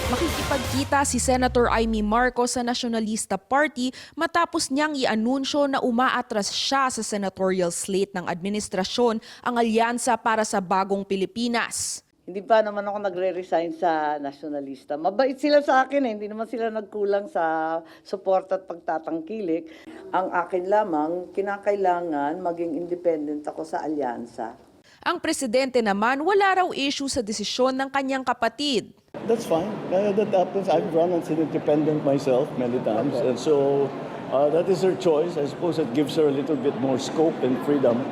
Makikipagkita si Senator Amy Marcos sa Nationalista Party matapos niyang i-anunsyo na umaatras siya sa senatorial slate ng administrasyon ang alyansa para sa bagong Pilipinas. Hindi pa naman ako nagre-resign sa Nationalista. Mabait sila sa akin hindi naman sila nagkulang sa support at pagtatangkilik. Ang akin lamang, kinakailangan maging independent ako sa alyansa. Ang presidente naman wala raw issue sa desisyon ng kanyang kapatid. That's fine. That happens. I've run as an independent myself many times. Okay. And so that is her choice. I suppose it gives her a little bit more scope and freedom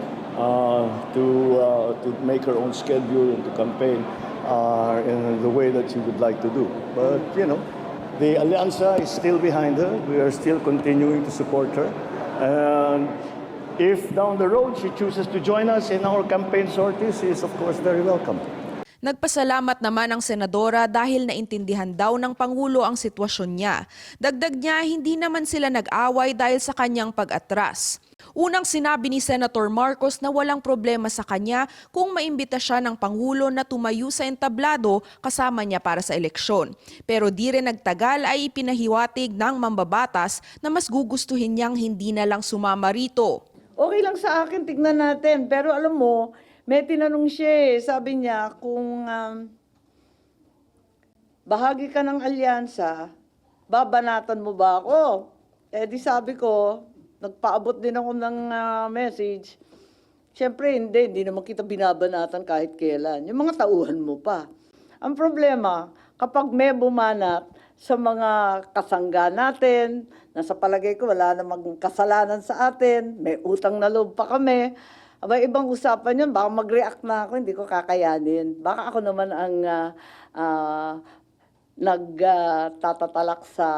to make her own schedule and to campaign in the way that she would like to do. But, you know, the Alianza is still behind her. We are still continuing to support her. And if down the road she chooses to join us in our campaign sorties, she is of course very welcome. Nagpasalamat naman ang senadora dahil naintindihan daw ng Pangulo ang sitwasyon niya. Dagdag niya, hindi naman sila nag-away dahil sa kanyang pag-atras. Unang sinabi ni Senator Marcos na walang problema sa kanya kung maimbita siya ng Pangulo na tumayo sa entablado kasama niya para sa eleksyon. Pero di rin nagtagal ay ipinahiwatig ng mambabatas na mas gugustuhin niyang hindi na lang sumama rito. Okay lang sa akin, tignan natin. Pero alam mo, may tinanong siya sabi niya kung bahagi ka ng alyansa, babanatan mo ba ako? Eh di sabi ko, nagpaabot din ako ng message. Siyempre hindi naman kita binabanatan kahit kailan. Yung mga tauhan mo pa. Ang problema, kapag may bumanat sa mga kasangga natin, na sa palagay ko wala namang kasalanan sa atin, may utang na loob pa kami, abay, ibang usapan yun, baka mag-react na ako, hindi ko kakayanin. Baka ako naman ang nagtatalak sa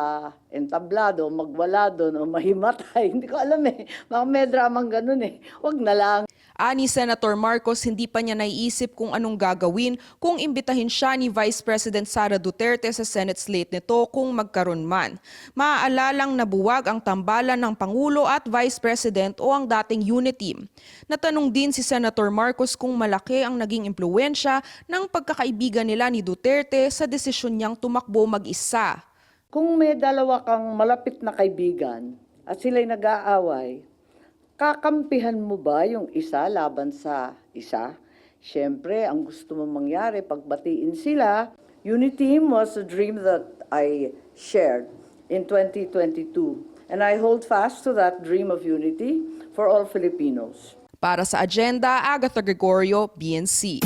entablado, magwala doon o mahimatay. Hindi ko alam Baka may dramang ganun Huwag na lang. Ani Senator Marcos, hindi pa niya naiisip kung anong gagawin kung imbitahin siya ni Vice President Sara Duterte sa Senate slate nito kung magkaroon man. Maaalalang nabuwag ang tambalan ng Pangulo at Vice President o ang dating unity. Natanong din si Senator Marcos kung malaki ang naging impluwensya ng pagkakaibigan nila ni Duterte sa desisyon niyang tumakbo mag-isa. Kung may dalawa kang malapit na kaibigan at sila'y nag-aaway, kakampihan mo ba yung isa laban sa isa? Siyempre, ang gusto mong mangyari, pagbatiin sila. Unity was a dream that I shared in 2022. And I hold fast to that dream of unity for all Filipinos. Para sa Agenda, Agatha Gregorio, BNC.